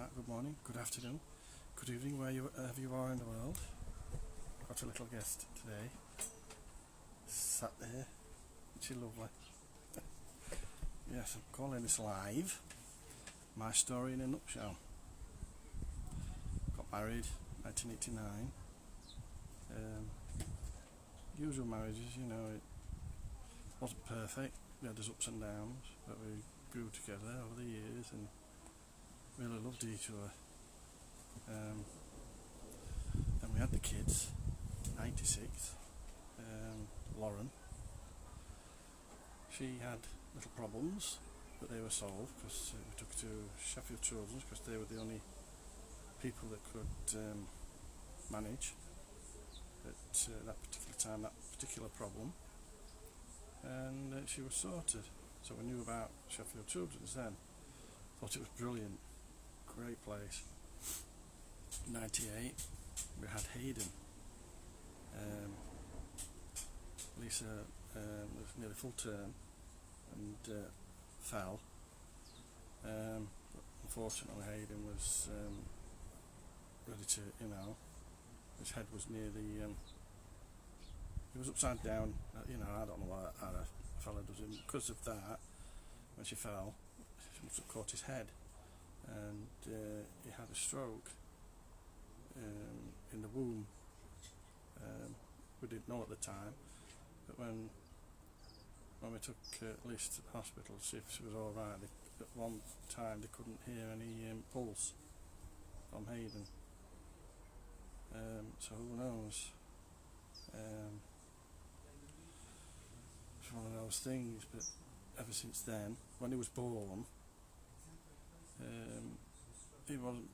night, good morning, good afternoon, good evening, wherever you are in the world. I've got a little guest today, sat there, she's lovely. Yes, I'm calling this live, my story in a nutshell. Got married, 1989. Usual marriages, it wasn't perfect, we had its ups and downs, but we grew together over the years and really loved each other. And we had the kids, 96, Lauren. She had little problems, but they were solved because we took her to Sheffield Children's because they were the only people that could manage at that particular time, that particular problem. And she was sorted. So we knew about Sheffield Children's then. Thought it was brilliant, great place. 98, we had Hayden. Lisa was nearly full term and fell. But unfortunately, Hayden was ready to, his head was near the. He was upside down. I don't know what a fella does it. Because of that, when she fell, she must have caught his head, and he had a stroke in the womb. We didn't know at the time, but when we took Lisa to the hospital to see if she was all right, at one time they couldn't hear any pulse from Hayden. So who knows? It's one of those things. But ever since then, when he was born, he wasn't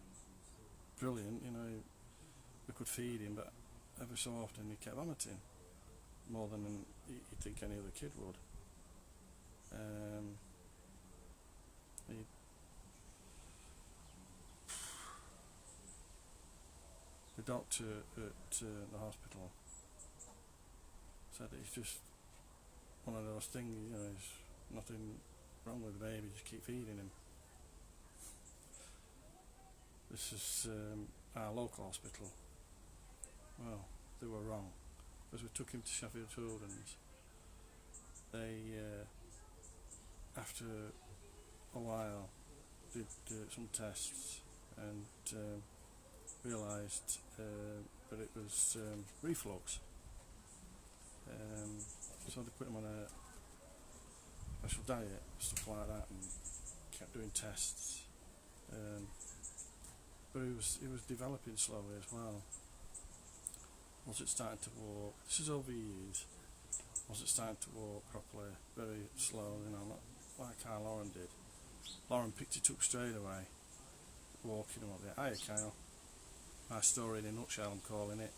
brilliant. We could feed him, but every so often he kept vomiting more than you'd think any other kid would. The doctor at the hospital said that it's just one of those things, there's nothing wrong with the baby, just keep feeding him. This is our local hospital. Well, they were wrong, because we took him to Sheffield Children's. They, after a while, did some tests and realised that it was reflux. So they put him on a special diet, stuff like that, and kept doing tests. But he was developing slowly as well. Was it starting to walk? This is over years. Was it starting to walk properly? Very slow, not like how Lauren did. Lauren picked it up straight away, walking him up there. Hiya, Kyle. My story in a nutshell, I'm calling it.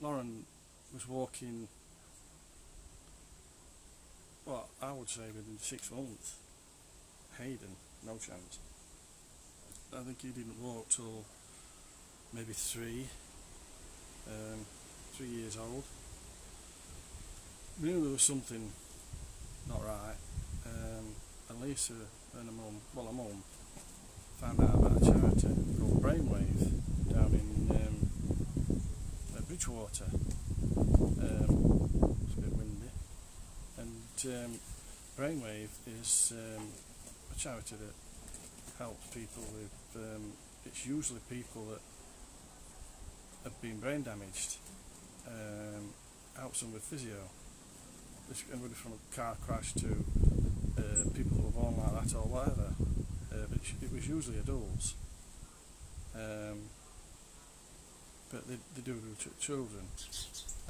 Lauren was walking, well, I would say within 6 months. Hayden, no chance. I think he didn't walk till maybe 3 years old. We knew there was something not right. And Lisa and her mum, found out about a charity called Brainwave down in Bridgewater. It's a bit windy. And Brainwave is a charity that helps people with, it's usually people that have been brain damaged, helps them with physio. Anybody from a car crash to people who were born like that or whatever. But it was usually adults, but they do children.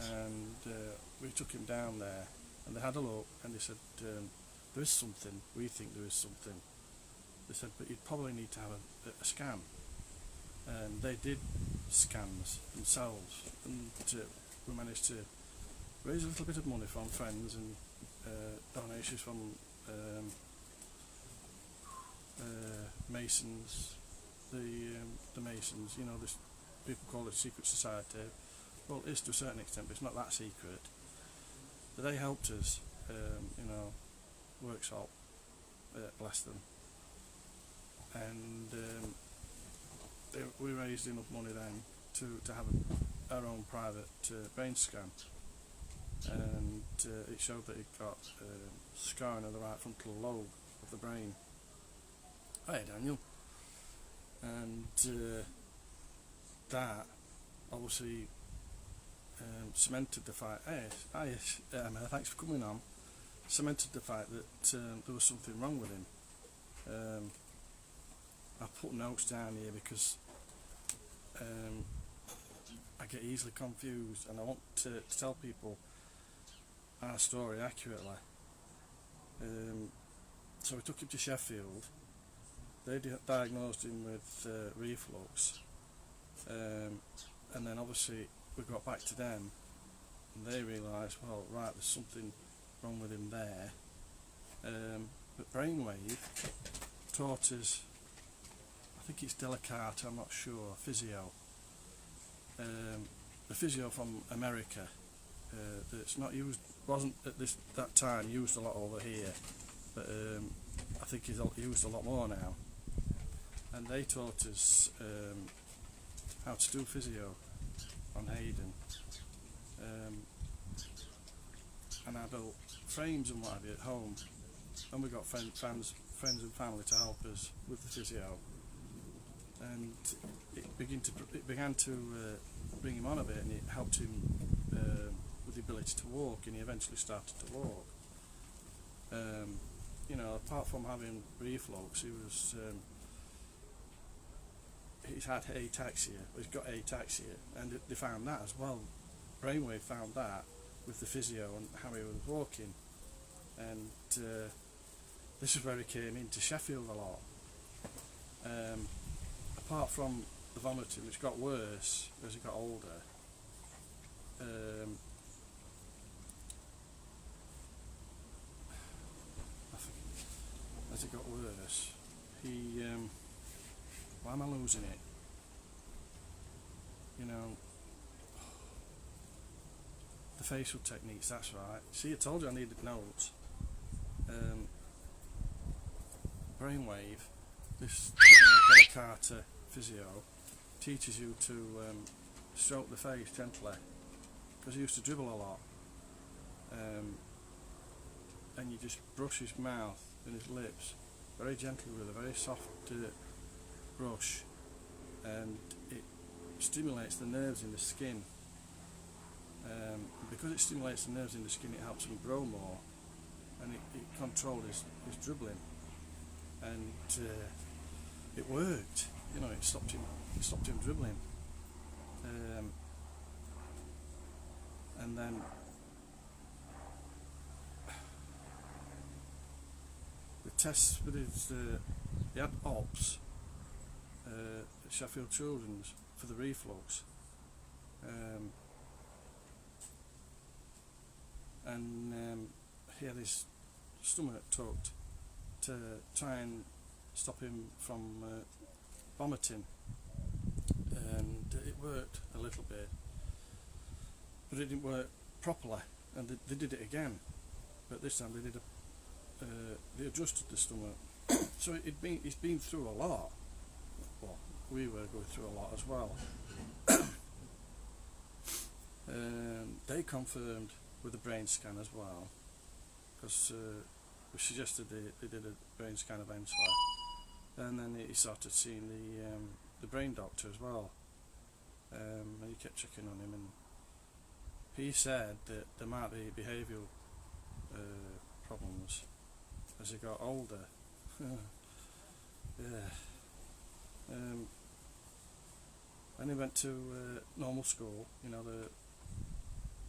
And we took him down there, and they had a look, and they said, there is something, we think there is something. They said, but you'd probably need to have a scan. And they did scans themselves, and we managed to raise a little bit of money from friends and donations from Masons, the Masons, this people call it secret society. Well, it is to a certain extent, but it's not that secret. But they helped us, workshop, bless them. and we raised enough money then to have our own private brain scan, and it showed that it got scarring of the right frontal lobe of the brain. Hi Daniel. And that obviously cemented the fact, thanks for coming on, cemented the fact that there was something wrong with him. I put notes down here because I get easily confused, and I want to tell people our story accurately. So we took him to Sheffield. They diagnosed him with reflux, and then obviously we got back to them, and they realised, well, right, there's something wrong with him there. But Brainwave taught us, I think it's Delicata, I'm not sure, physio. The physio from America that's not used, wasn't at that time used a lot over here, but I think it's used a lot more now. And they taught us how to do physio on Hayden, and I built frames and what have you at home, and we got friends and family to help us with the physio, and it began to bring him on a bit, and it helped him with the ability to walk, and he eventually started to walk. You know, apart from having reflux, he's had ataxia, he's got ataxia, and they found that as well. Brainwave found that with the physio and how he was walking, and this is where he came into Sheffield a lot. Apart from the vomiting, which got worse as he got older, I think as it got worse, he why am I losing it? You know, the facial techniques, that's right. See, I told you I needed notes. Brainwave, this Delicata physio, teaches you to stroke the face gently, because he used to dribble a lot. And you just brush his mouth and his lips very gently with a very soft brush, and it stimulates the nerves in the skin. Because it stimulates the nerves in the skin, it helps him grow more, and it controlled his dribbling, and it worked. You know, it stopped him dribbling. And then the tests with his, he had OPS at Sheffield Children's for the reflux, and he had his stomach tucked to try and stop him from vomiting, and it worked a little bit, but it didn't work properly, and they did it again, but this time they did they adjusted the stomach. So he's been through a lot. Well, we were going through a lot as well. They confirmed with the brain scan as well, because we suggested they did a brain scan eventually, and then he started seeing the brain doctor as well, and he kept checking on him, and he said that there might be behavioural problems as he got older. Yeah. And he went to normal school, you know, the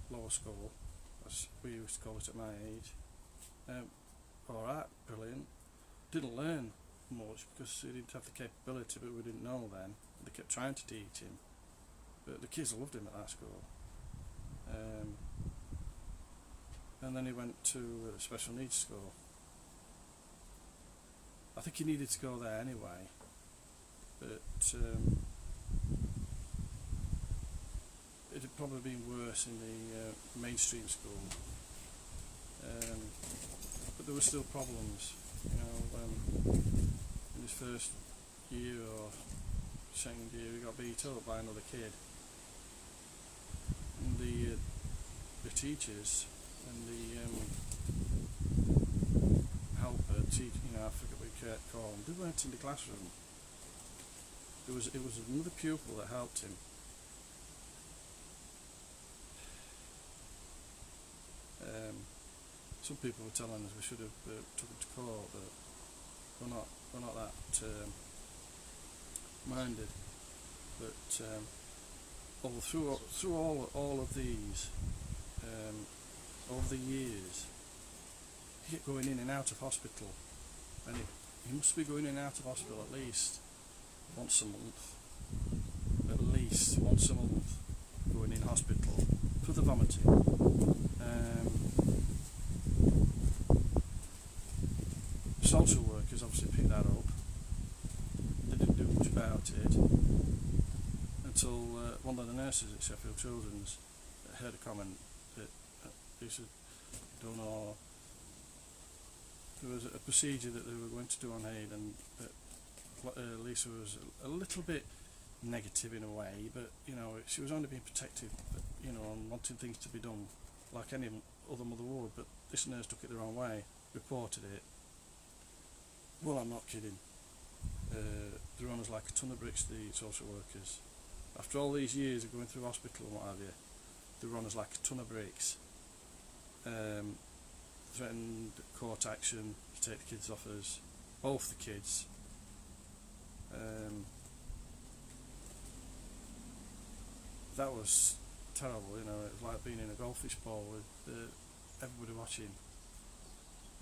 lower school, as we used to call it at my age. Alright, brilliant. Didn't learn much because he didn't have the capability, but we didn't know then. They kept trying to teach him, but the kids loved him at that school. And then he went to a special needs school. I think he needed to go there anyway, but it had probably been worse in the mainstream school. But there were still problems, you know, in his first year or second year, he got beat up by another kid, and the teachers and the helper, I forget what you call them, they weren't in the classroom. It was another pupil that helped him. Some people were telling us we should have took him to court, but we're not that minded. But through all of these, over the years, he kept going in and out of hospital, and he must be going in and out of hospital at least once a month. At least once a month, going in hospital for the vomiting. Social workers obviously picked that up. They didn't do much about it until one of the nurses at Sheffield Children's heard a comment that they said, don't know, there was a procedure that they were going to do on Hayden that Lisa was a little bit negative in a way, but she was only being protective, and wanting things to be done like any other mother would, but this nurse took it the wrong way, reported it. Well, I'm not kidding. They're on us like a ton of bricks, the social workers. After all these years of going through hospital and what have you, they're on us like a ton of bricks. Threatened court action to take the kids off us, both the kids. That was terrible, it was like being in a goldfish bowl with everybody watching,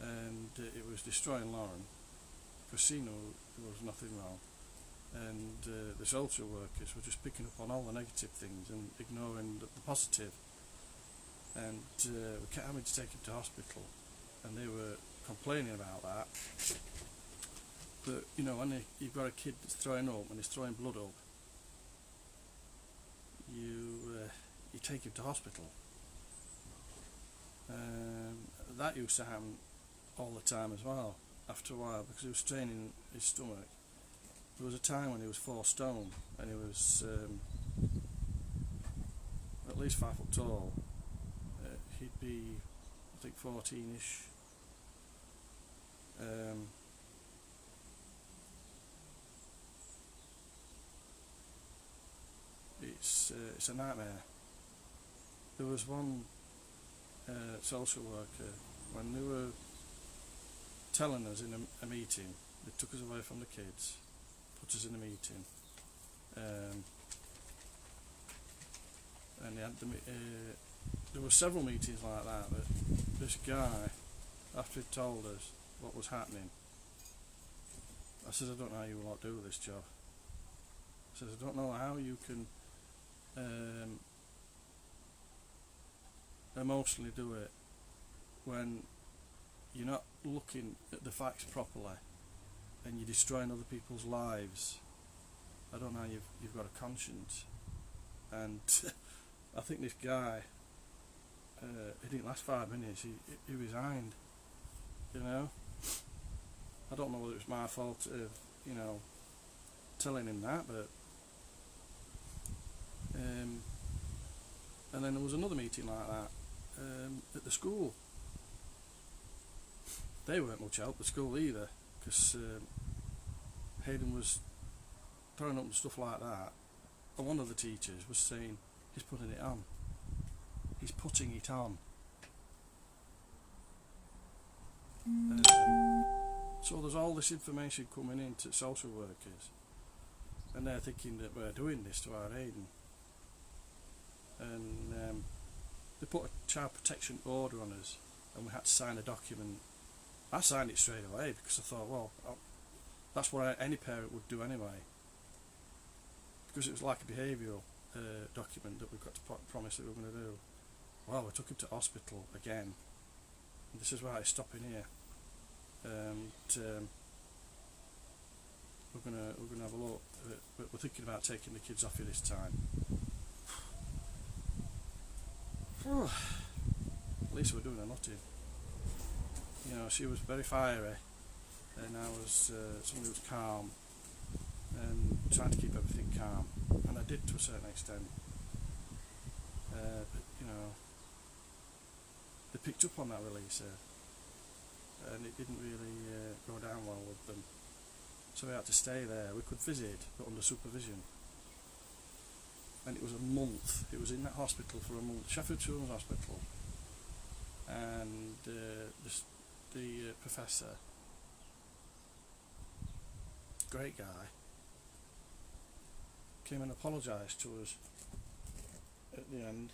and it was destroying Lauren. Casino, there was nothing wrong, and the social workers were just picking up on all the negative things and ignoring the positive, and we kept having to take him to hospital, and they were complaining about that. But when you've got a kid that's throwing up and he's throwing blood up, you take him to hospital. That used to happen all the time as well. After a while, because he was straining his stomach. There was a time when he was 4 stone and he was at least 5 foot tall. He'd be, I think, 14-ish. It's a nightmare. There was one social worker, when they were telling us in a meeting, they took us away from the kids, put us in a meeting, and they had there were several meetings like that, but this guy, after he told us what was happening, I said, I don't know how you lot do this job. I said, I don't know how you can emotionally do it when you're not looking at the facts properly and you're destroying other people's lives. I don't know how you've got a conscience. And I think this guy, he didn't last 5 minutes, he resigned, I don't know whether it was my fault of, telling him that, but and then there was another meeting like that at the school. They weren't much help, the school either, because Hayden was throwing up and stuff like that, and one of the teachers was saying, he's putting it on. He's putting it on. So there's all this information coming in to social workers, and they're thinking that we're doing this to our Hayden. And they put a child protection order on us, and we had to sign a document. I signed it straight away because I thought, well, that's what any parent would do anyway, because it was like a behavioural document that we've got to promise that we're going to do. Well, we took him to hospital again, and this is why it's stopping here. We're gonna have a look, but we're thinking about taking the kids off you this time. At least we're doing a nutting. She was very fiery, and I was somebody who was calm. and trying to keep everything calm, and I did to a certain extent. But you know, they picked up on that release, and it didn't really go down well with them. So we had to stay there. We could visit, but under supervision. And it was a month. It was in that hospital for a month, Sheffield Children's Hospital. And the professor, great guy, came and apologised to us at the end,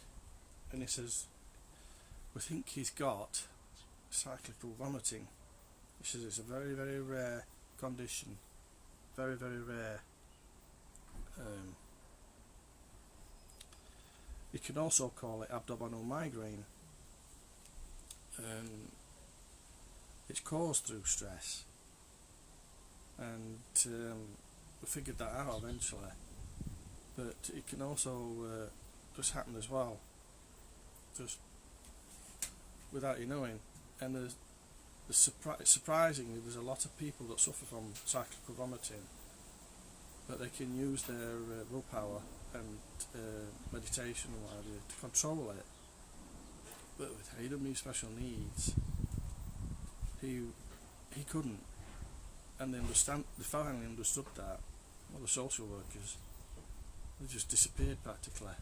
and he says, we think he's got cyclical vomiting. He says it's a very, very rare condition, very, very rare. You can also call it abdominal migraine. It's caused through stress, and we figured that out eventually. But it can also just happen as well, just without you knowing. And surprisingly, there's a lot of people that suffer from cyclical vomiting, but they can use their willpower and meditation and what have you to control it. But with Hayden with special needs, he couldn't, and they finally understood that. Well, the social workers, they just disappeared practically.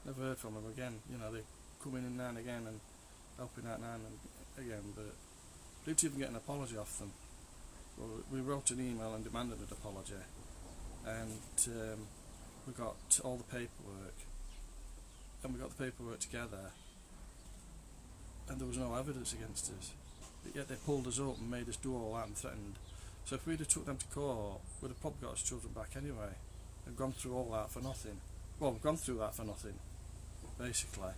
Never heard from them again. You know, they come in now and again and helping out now and again, but didn't even get an apology off them. Well, we wrote an email and demanded an apology, and we got all the paperwork, and we got the paperwork together, and there was no evidence against us. But yet they pulled us up and made us do all that and threatened. So if we'd have took them to court, we'd have probably got our children back anyway, and gone through all that for nothing. Well, we've gone through that for nothing, basically.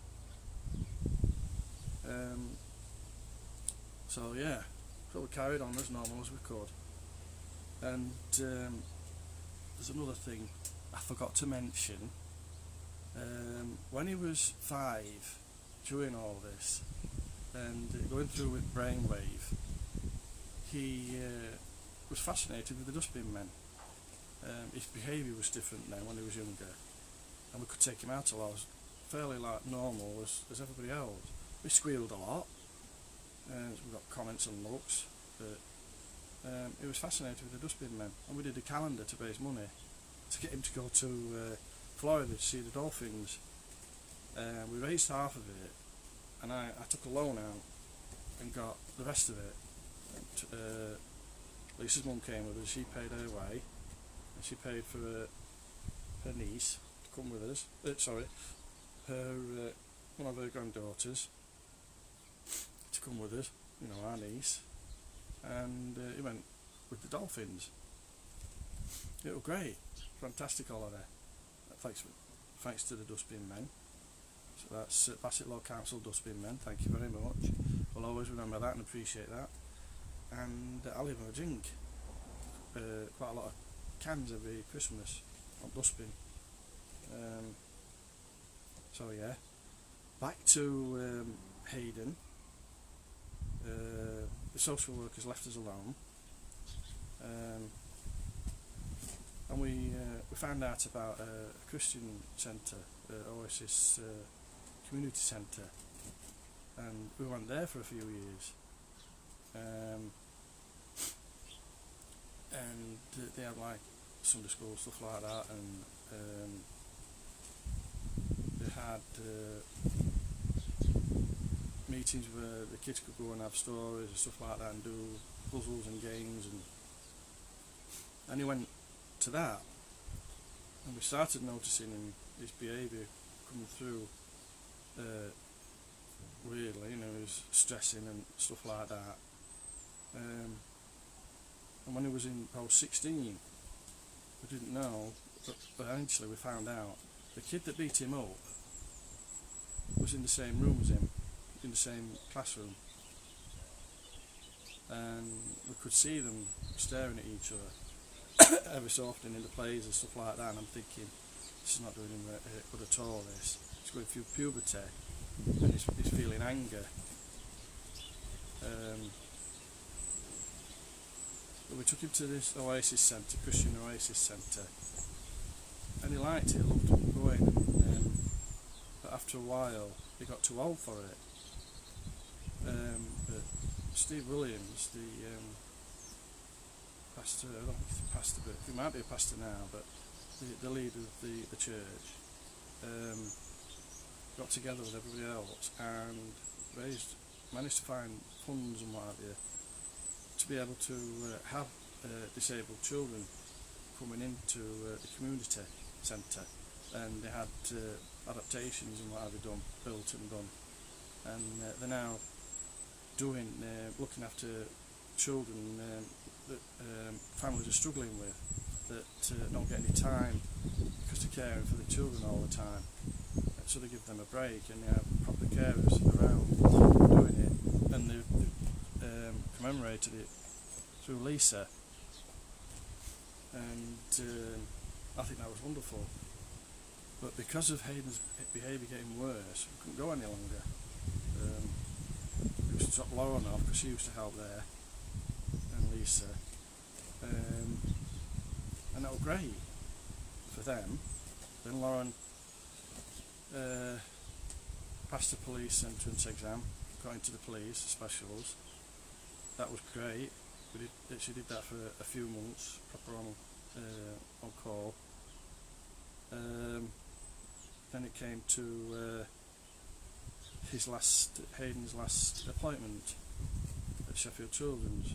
So yeah, so we carried on as normal as we could. And there's another thing I forgot to mention. When he was 5, during all this, and going through with brainwave, he was fascinated with the dustbin men. His behaviour was different now when he was younger, and we could take him out a lot. Fairly like normal as everybody else. We squealed a lot, and we got comments and looks, but he was fascinated with the dustbin men, and we did a calendar to raise money to get him to go to Florida to see the dolphins. We raised half of it, and I took a loan out and got the rest of it. Lisa's mum came with us. She paid her way, and she paid for her niece to come with us. Her one of her granddaughters to come with us. You know, our niece, and he went with the dolphins. It was great, fantastic holiday. Thanks to the dustbin men. So that's Bassett Law Council dustbin men. Thank you very much. We'll always remember that and appreciate that. And I'll even drink quite a lot of cans every Christmas on dustbin. So yeah, back to Hayden. The social workers left us alone, and we found out about a Christian centre, Oasis Community Centre, and we went there for a few years. And they had like Sunday school, stuff like that, and they had meetings where the kids could go and have stories and stuff like that and do puzzles and games, and he went to that, and we started noticing his behaviour coming through weirdly, you know, he was stressing and stuff like that. And when he was in post 16, we didn't know, but eventually we found out the kid that beat him up was in the same room as him, in the same classroom, and we could see them staring at each other every so often in the plays and stuff like that, and I'm thinking, this is not doing him good at all, this. He's going through puberty, and he's feeling anger. But we took him to this Oasis Centre, Christian Oasis Centre, and he liked it, loved going, but after a while he got too old for it. But Steve Williams, the pastor, I don't think he's a pastor, but he might be a pastor now, but the leader of the church, got together with everybody else and managed to find funds and what have you to be able to have disabled children coming into the community centre, and they had adaptations and what have you built and done, and they're now doing looking after children that families are struggling with, that don't get any time because they're caring for the children all the time, and so they give them a break and they have proper carers around doing it, and they've commemorated it through Lisa, and I think that was wonderful. But because of Hayden's behaviour getting worse, we couldn't go any longer. We used to drop Lauren off because she used to help there, and Lisa, and that was great for them. Then Lauren passed the police entrance exam, got into the police specials. That was great. She did that for a few months, proper on call. Then it came to Hayden's last appointment at Sheffield Children's.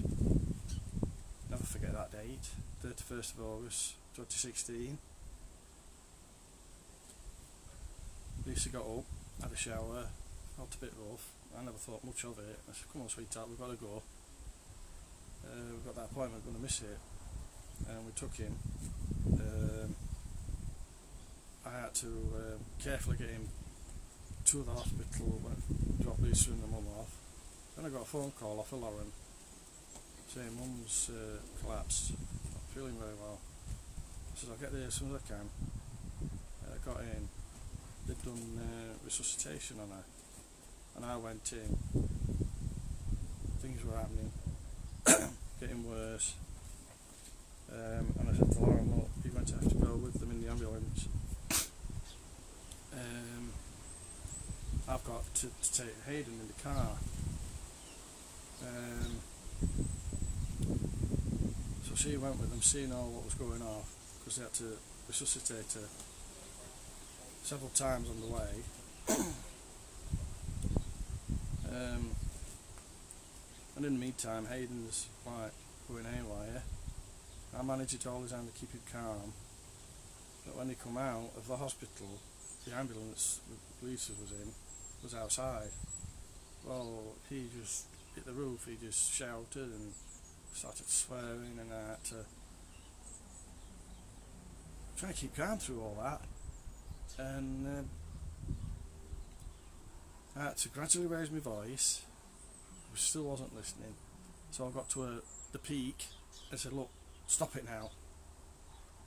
Never forget that date, 31st of August 2016. Lisa got up, had a shower, felt a bit rough. I never thought much of it. I said, "Come on, sweetheart, we've got to go. We've got that appointment, we're going to miss it." And we took him. I had to carefully get him to the hospital, drop Lisa and the mum off. Then I got a phone call off of Lauren saying Mum's collapsed, not feeling very well. I said, "I'll get there as soon as I can." I got in, they'd done resuscitation on her, and I went in. Things were happening, getting worse, and I said to Lauren, "Look, you're going to have to go with them in the ambulance. I've got to take Hayden in the car." So she went with them, seeing all what was going off, because they had to resuscitate her several times on the way. And in the meantime, Hayden's like going haywire. I managed it all the time to keep him calm. But when they come out of the hospital, the ambulance that Lisa was in was outside. Well, he just hit the roof, he just shouted and started swearing, and I had to try to keep calm through all that. And I had to gradually raise my voice. He still wasn't listening. So I got to the peak and said, "Look, stop it now."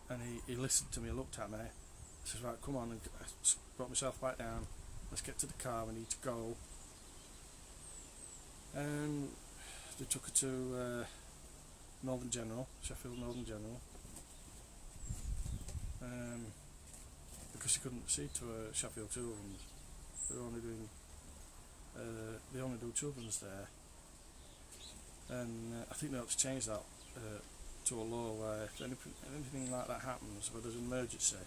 And he listened to me, looked at me. I said, "Right, come on," and I brought myself back down. "Let's get to the car, we need to go." And they took her to Northern General, Sheffield Northern General, because she couldn't see to Sheffield Children's. They only do children's there, and I think they ought to change that to a law where if anything like that happens, where there's an emergency,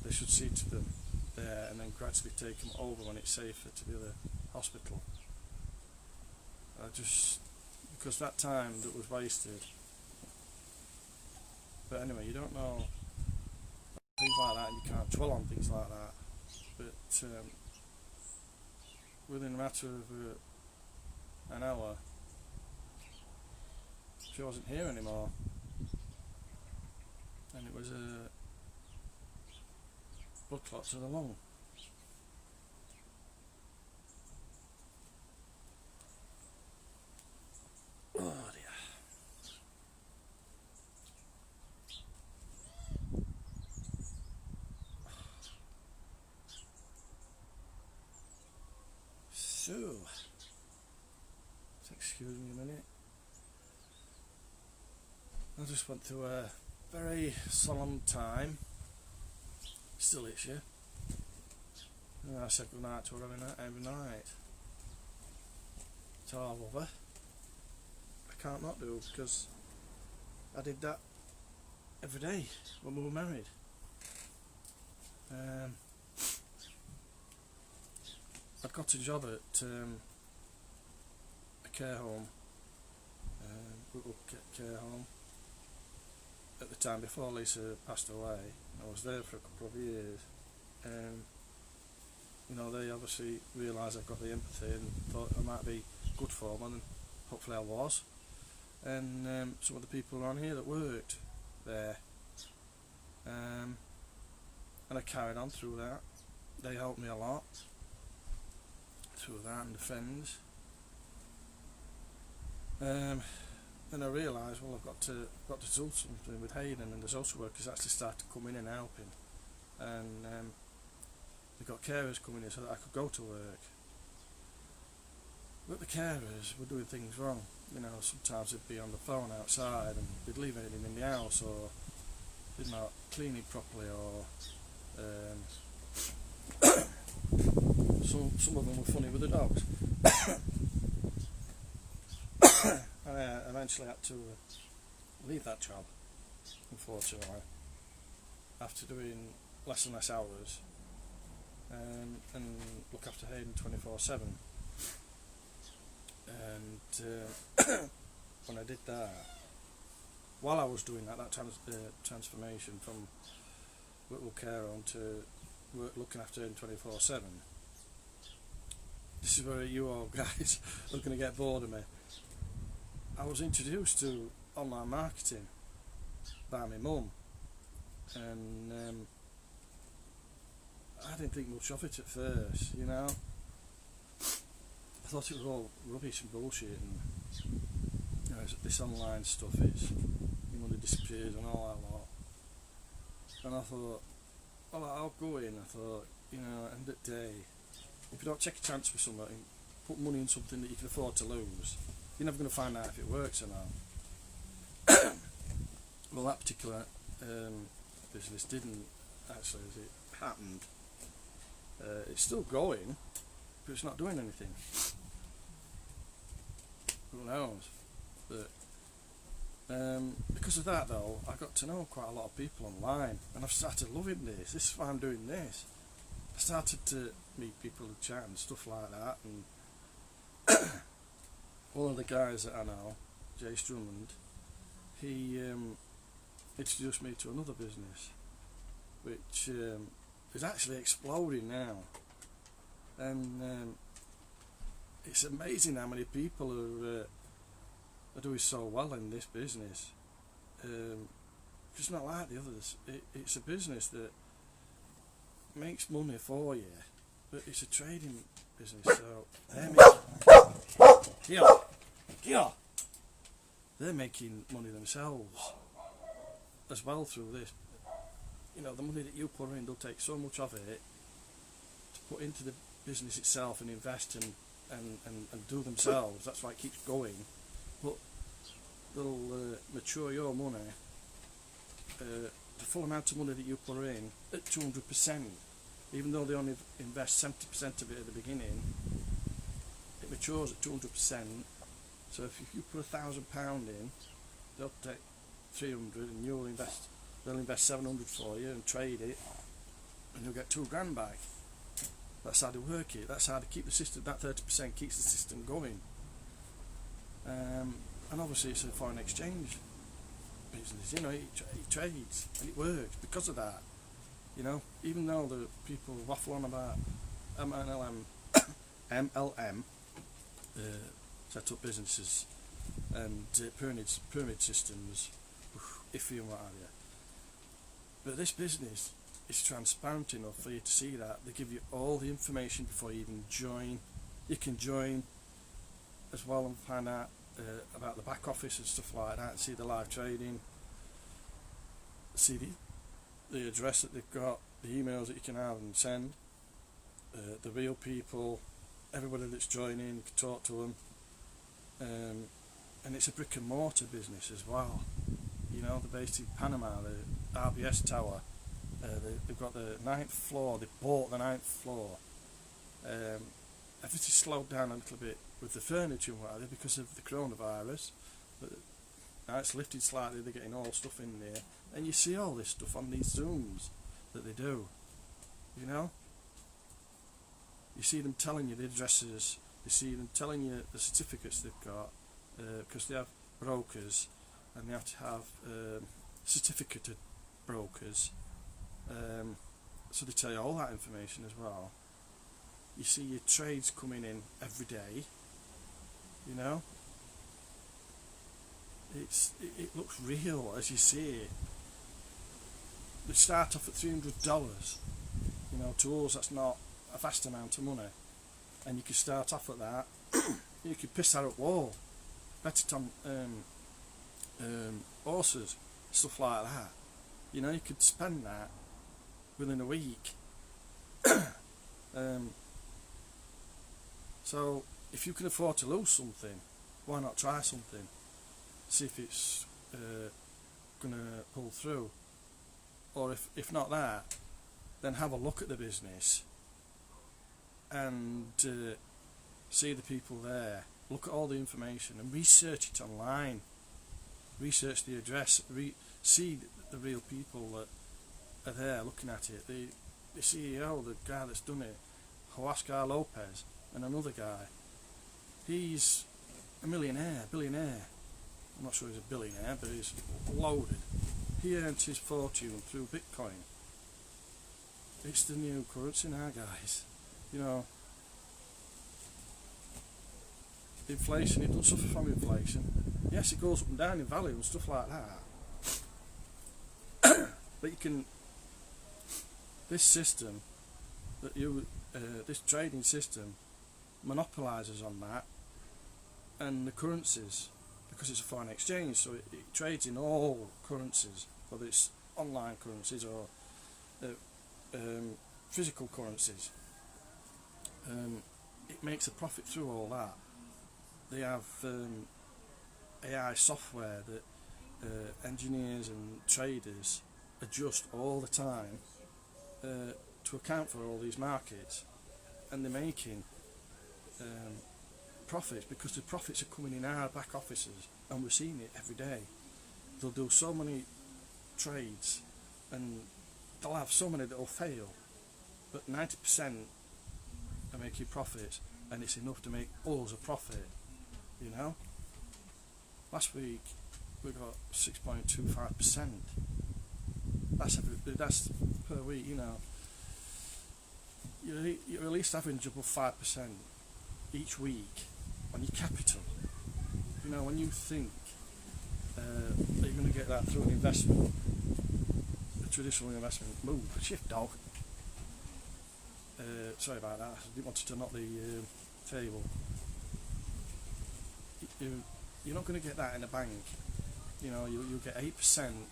they should see to them there and then gradually take them over when it's safer to the other hospital. Because that time that was wasted. But anyway, you don't know things like that, and you can't dwell on things like that. But within a matter of an hour, she wasn't here anymore, and it was a blood clot to the lung. Oh dear. So, excuse me a minute. I just went through a very solemn time. Still it's you. And I said goodnight to her every night. So I love her. I can't not do, because I did that every day when we were married. I'd got a job at a care home, little care home, at the time before Lisa passed away. I was there for a couple of years. They obviously realised I've got the empathy and thought I might be good for them, and hopefully I was. And some of the people around here that worked there, and I carried on through that. They helped me a lot through that, and the friends. Then I realised, well, I've got to do something with Hayden, and the social workers actually started to come in and help him, and they got carers coming in so that I could go to work. But the carers were doing things wrong. Sometimes they'd be on the phone outside, and they'd leave anything in the house, or they'd not clean it properly, or some of them were funny with the dogs. And I eventually had to leave that job, unfortunately, after doing less and less hours, and look after Hayden 24/7. And when I did that, while I was doing that transformation from Whitwell Care Home to looking after him 24/7, this is where you all guys are going to get bored of me. I was introduced to online marketing by my mum, and I didn't think much of it at first, I thought it was all rubbish and bullshit, and this online stuff is your money disappears and all that lot. And I thought, well, I'll go in. I thought, end of the day, if you don't take a chance with something, put money in something that you can afford to lose, you're never going to find out if it works or not. Well, that particular business didn't actually, as it happened. It's still going, but it's not doing anything. Who knows? But because of that, though, I got to know quite a lot of people online, and I've started loving this. This is why I'm doing this. I started to meet people and chat and stuff like that, and one of the guys that I know, Jay Strummond, he introduced me to another business, which is actually exploding now, and it's amazing how many people are doing so well in this business. It's not like the others. It's a business that makes money for you, but it's a trading business, so they're making money themselves as well through this. The money that you put in, they'll take so much of it to put into the business itself and invest and do themselves. That's why it keeps going. But they'll mature your money, the full amount of money that you put in, at 200%. Even though they only invest 70% of it at the beginning, it matures at 200%. So if you put £1,000 in, they'll take 300, and they'll invest 700 for you and trade it, and you'll get £2,000 back. That's how they work it. That's how they keep the system. That 30% keeps the system going. And obviously it's a foreign exchange business. It trades and it works because of that. Even though the people waffle on about MLM set up businesses and pyramid systems, iffy and what have you. But this business is transparent enough for you to see that. They give you all the information before you even join. You can join as well and find out about the back office and stuff like that, see the live trading, see the address that they've got, the emails that you can have and send, the real people, everybody that's joining, you can talk to them, and it's a brick and mortar business as well. You know, they're based in Panama, the RBS Tower. They've got the 9th floor. They bought the 9th floor. Everything slowed down a little bit with the furniture and whatever because of the coronavirus. But now it's lifted slightly. They're getting all stuff in there, and you see all this stuff on these Zooms that they do. You know, you see them telling you the addresses. You see them telling you the certificates they've got, because they have brokers, and they have to have certificated brokers. So they tell you all that information as well. You see your trades coming in every day. You know, it looks real as you see it. They start off at $300. You know, to us that's not a vast amount of money, and you can start off at that. You could piss that up wall, bet it on horses, stuff like that. You know, you could spend that within a week. So if you can afford to lose something, why not try something? See if it's gonna pull through. Or if not that, then have a look at the business and see the people there. Look at all the information and research it online. Research the address. See the real people that are there looking at it. The CEO, the guy that's done it, Huáscar López, and another guy. He's a billionaire. I'm not sure he's a billionaire, but he's loaded. He earned his fortune through Bitcoin. It's the new currency now, guys. You know, inflation, it doesn't suffer from inflation. Yes, it goes up and down in value and stuff like that. But you can, this system, this trading system monopolises on that, and the currencies, because it's a foreign exchange, so it trades in all currencies, whether it's online currencies or physical currencies. It makes a profit through all that. They have AI software that engineers and traders adjust all the time to account for all these markets, and they're making profits because the profits are coming in our back offices, and we're seeing it every day. They'll do so many trades and they'll have so many that will fail, but 90% are making profits, and it's enough to make us a profit. You know, last week we got 6.25%. That's per week. You know, you're at least average above 5% each week on your capital. You know, when you think that you're going to get that through an investment, a traditional investment, shift dog. Sorry about that, I didn't want to knock the table. You're not going to get that in a bank. You know, you'll get 8%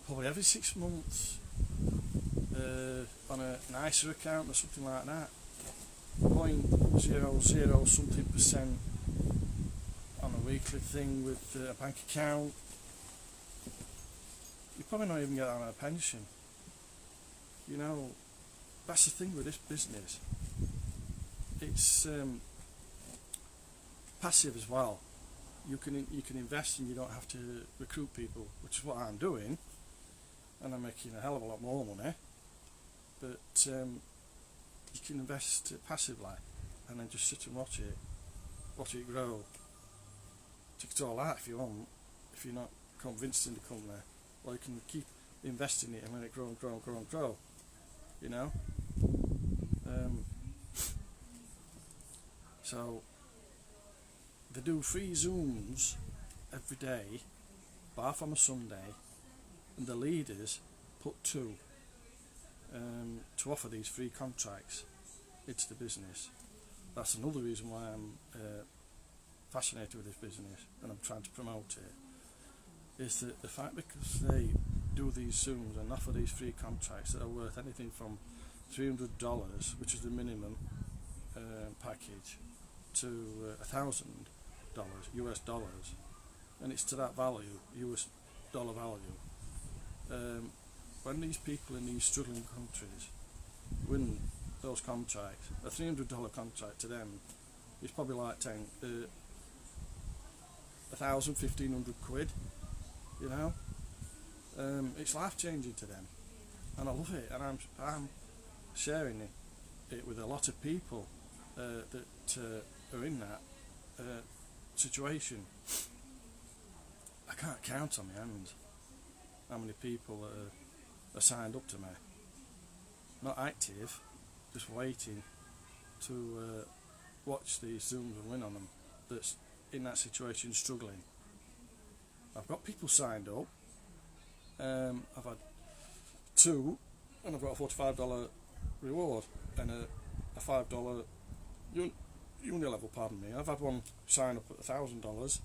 probably every 6 months on a nicer account or something like that. 0.00 something percent on a weekly thing with a bank account. You probably not even get that on a pension. You know, that's the thing with this business. It's passive as well. You can invest and you don't have to recruit people, which is what I'm doing, and I'm making a hell of a lot more money. But you can invest passively and then just sit and watch it grow. Take it all out if you want, if you're not convinced in the company, or you can keep investing it and let it grow and grow and grow and grow. You know. So they do free Zooms every day, bar from a Sunday, and the leaders put two to offer these free contracts into the business. That's another reason why I'm fascinated with this business and I'm trying to promote it, is that the fact because they do these Zooms and offer these free contracts that are worth anything from $300, which is the minimum package, to $1,000 US dollars, and it's to that value US dollar value. When these people in these struggling countries win those contracts, a $300 contract to them is probably like 1,000, 1,500 quid, you know. It's life changing to them, and I love it, and I'm sharing it with a lot of people that are in that situation. I can't count on my hands how many people are signed up to me, not active, just waiting to watch these Zooms and win on them, that's in that situation, struggling. I've got people signed up. I've had 2, and I've got a $45 reward and a $5 unilevel, pardon me. I've had one sign up at $1,000,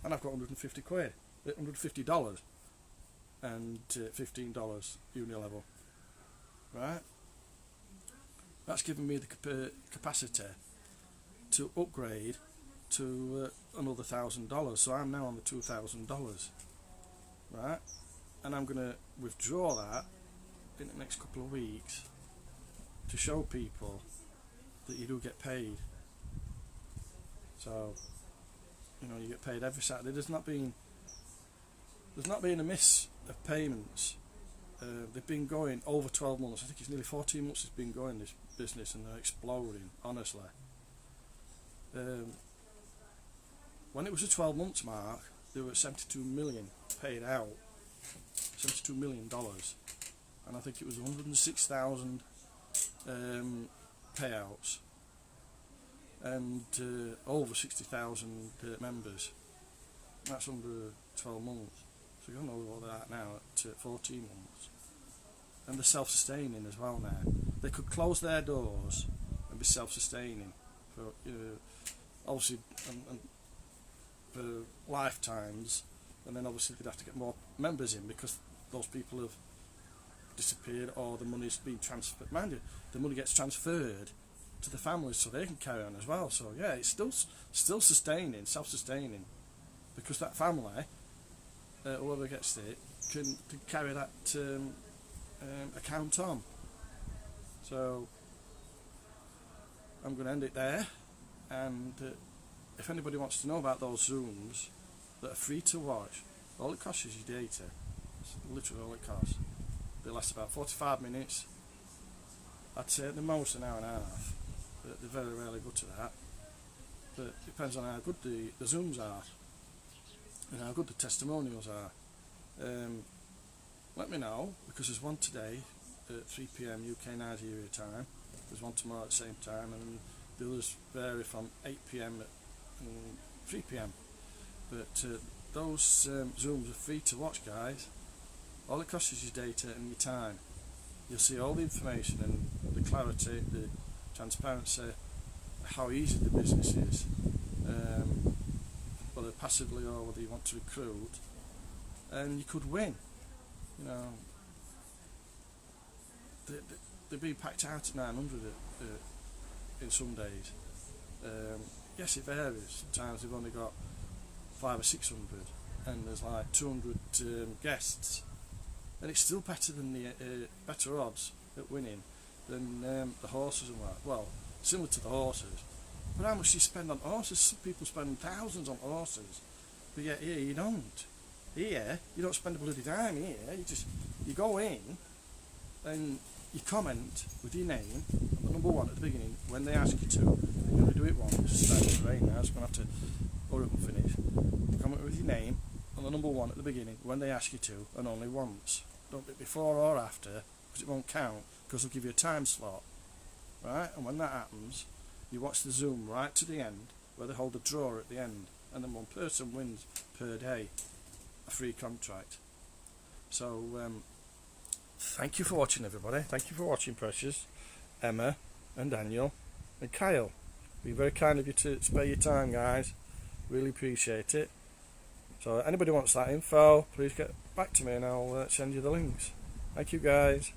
and I've got 150 quid, $150 and $15 unilevel. Right? That's given me the capacity to upgrade to another $1,000. So I'm now on the $2,000. Right? And I'm going to withdraw that in the next couple of weeks to show people that you do get paid. So, you know, you get paid every Saturday. There's not been a miss of payments. They've been going over 12 months. I think it's nearly 14 months it's been going, this business, and they're exploding, honestly. When it was a 12 months mark, there were 72 million paid out. $72 million, and I think it was 106,000 payouts, and over 60,000 members. That's under 12 months. So you don't know what they're at now at 14 months, and they're self-sustaining as well now. They could close their doors and be self-sustaining for obviously and for lifetimes, and then obviously they'd have to get more members in because those people have disappeared, or the money's been transferred. Mind you, the money gets transferred to the families so they can carry on as well. So yeah, it's still sustaining, self-sustaining, because that family, whoever gets it, can carry that account on. So I'm going to end it there, and if anybody wants to know about those Zooms that are free to watch, all it costs is your data. It's literally all it costs. They last about 45 minutes. I'd say at the most an hour and a half. But they're very rarely good to that. But it depends on how good the Zooms are and how good the testimonials are. Let me know, because there's one today at 3 PM UK Nigeria time. There's one tomorrow at the same time, and the others vary from 8 PM and 3 PM. But those Zooms are free to watch, guys. All it costs is your data and your time. You'll see all the information and the clarity, the transparency, how easy the business is, whether passively or whether you want to recruit, and you could win. You know, they're being packed out at 900 in some days. Yes, it varies. Sometimes they've only got 500 or 600, and there's like 200 guests, and it's still better than the better odds at winning than the horses and that. Well, similar to the horses, but how much do you spend on horses? Some people spend thousands on horses, but yet here you don't. Here you don't spend a bloody dime. Here you go in and you comment with your name and the number one at the beginning when they ask you to. You only do it once. It's starting to rain now, so I'm going to have to hurry up and finish. Comment with your name and the number one at the beginning when they ask you to, and only once. Don't do it before or after, because it won't count, because they'll give you a time slot. Right? And when that happens, you watch the Zoom right to the end, where they hold a draw at the end, and then one person wins per day a free contract. So thank you for watching, everybody. Thank you for watching, Precious, Emma and Daniel and Kyle. Be very kind of you to spare your time, guys. Really appreciate it. So anybody wants that info, please get back to me and I'll send you the links. Thank you, guys.